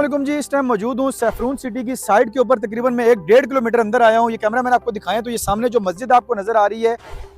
वालेकुम जी, इस टाइम मौजूद हूँ सैफरून सिटी की साइड के ऊपर। तकरीबन मैं 1-1.5 किलोमीटर अंदर आया हूँ। ये कैमरा मैंने आपको दिखाया तो ये सामने जो मस्जिद आपको नजर आ रही है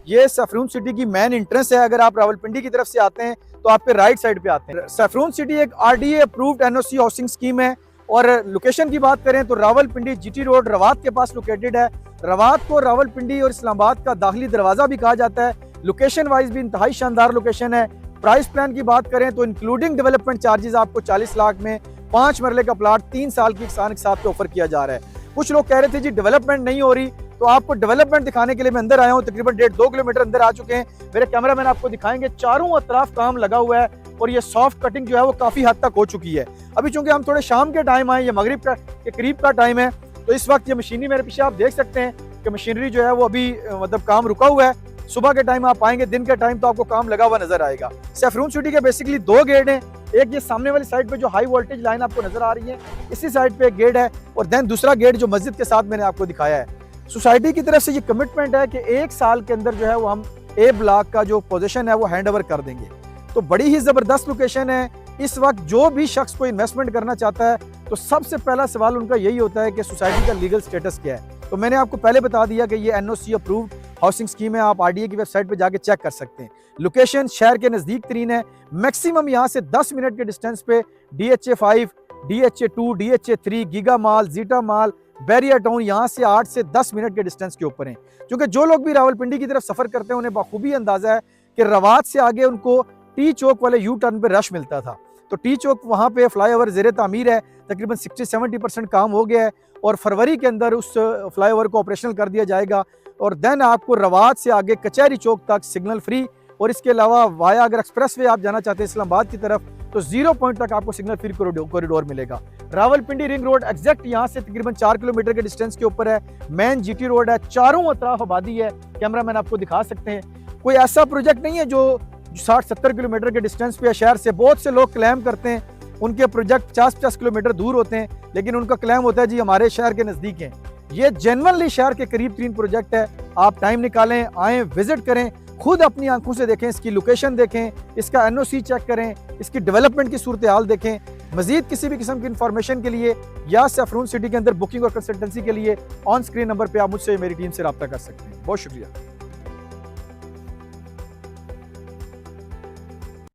ये सैफरून सिटी की मेन एंट्रेंस है। अगर आप रावलपिंडी की तरफ से आते हैं तो आपके राइट साइड पे आते हैं। सैफरून सिटी एक RDA approved NOC housing scheme है। और लोकेशन की बात करें तो रावलपिंडी GT रोड रवात के पास लोकेटेड है। रवात को रावलपिंडी और इस्लामाबाद का दाखिली दरवाजा भी कहा जाता है। लोकेशन वाइज भी इंतहाई शानदार लोकेशन है। प्राइस प्लान की बात करें तो इंक्लूडिंग डेवलपमेंट चार्जेस आपको 40 लाख में 5 मरले का प्लाट 3 साल की किसान के साथ पे ऑफर किया जा रहा है। कुछ लोग कह रहे थे जी डेवलपमेंट नहीं हो रही, तो आपको डेवलपमेंट दिखाने के लिए मैं अंदर आया हूँ। तकरीबन 1.5-2 किलोमीटर अंदर आ चुके हैं। मेरे कैमरा मैन आपको दिखाएंगे, चारों अतराफ काम लगा हुआ है और ये सॉफ्ट कटिंग जो है वो काफी हद तक हो चुकी है। अभी चूंकि हम थोड़े शाम के टाइम आए, ये मगरिब के करीब का टाइम है, तो इस वक्त ये मशीनरी मेरे पीछे आप देख सकते हैं कि मशीनरी जो है वो अभी मतलब काम रुका हुआ है। सुबह के टाइम आप आएंगे, दिन के टाइम तो आपको काम लगा हुआ नजर आएगा। सैफरून सिटी के बेसिकली 2 गेट हैं। एक ये सामने वाली साइड पे जो हाई वोल्टेज लाइन आपको नजर आ रही है, इसी साइड पे एक गेट है, और देन दूसरा गेट जो मस्जिद के साथ मैंने आपको दिखाया है। सोसाइटी की तरफ से ये कमिटमेंट है कि 1 साल के अंदर जो है वो हम A ब्लॉक का जो पोजीशन है वो हैंड ओवर कर देंगे। तो बड़ी ही जबरदस्त लोकेशन है। इस वक्त जो भी शख्स को इन्वेस्टमेंट करना चाहता है तो सबसे पहला सवाल उनका यही होता है कि सोसाइटी का लीगल स्टेटस क्या है। तो मैंने आपको पहले बता दिया कि ये NOC अप्रूव्ड हाउसिंग स्कीम है। आप RDA की वेबसाइट पे जाके चेक कर सकते हैं। लोकेशन शहर के नजदीक तरीन है। मैक्सिमम यहाँ से 10 मिनट के डिस्टेंस पे DHA 5, DHA 2, DHA 3, गीगा माल, जीटा माल, बैरिया टाउन यहाँ से 8 से 10 मिनट के डिस्टेंस के ऊपर हैं। क्योंकि जो लोग भी रावलपिंडी की तरफ सफर करते हैं उन्हें बखूबी अंदाजा है कि रवात से आगे उनको टी चौक वाले यू टर्न पे रश मिलता था। तो टी चौक वहाँ पे फ्लाईओवर ज़ेरे तामीर है, तकरीबन 60-70% काम हो गया है और फरवरी के अंदर उस फ्लाईओवर को ऑपरेशनल कर दिया जाएगा। और देन आपको रवात से आगे कचहरी चौक तक सिग्नल फ्री, और इसके अलावा वाया अगर एक्सप्रेस वे आप जाना चाहते हैं इस्लामाबाद की तरफ तो 0 पॉइंट तक आपको सिग्नल फ्री कॉरिडोर मिलेगा। रावलपिंडी रिंग रोड एग्जैक्ट यहाँ से तकरीबन 4 किलोमीटर के डिस्टेंस के ऊपर है। मेन GT रोड है, चारों अतराफ आबादी है। कैमरा मैन आपको दिखा सकते हैं। कोई ऐसा प्रोजेक्ट नहीं है जो 60-70 किलोमीटर के डिस्टेंस पे है शहर से। बहुत से लोग क्लेम करते हैं उनके प्रोजेक्ट 50-50 किलोमीटर दूर होते हैं, लेकिन उनका क्लेम होता है जी हमारे शहर के नज़दीक हैं। ये जेन्युइनली शहर के करीब 3 प्रोजेक्ट है। आप टाइम निकालें, आएँ, विजिट करें, खुद अपनी आंखों से देखें, इसकी लोकेशन देखें, इसका NOC चेक करें, इसकी डेवलपमेंट की सूरत हाल देखें। मजीद किसी भी किस्म की इंफॉर्मेशन के लिए या सैफरून सिटी के अंदर बुकिंग और कंसल्टेंसी के लिए ऑन स्क्रीन नंबर पर आप मुझसे मेरी टीम से रब्ता कर सकते हैं। बहुत शुक्रिया।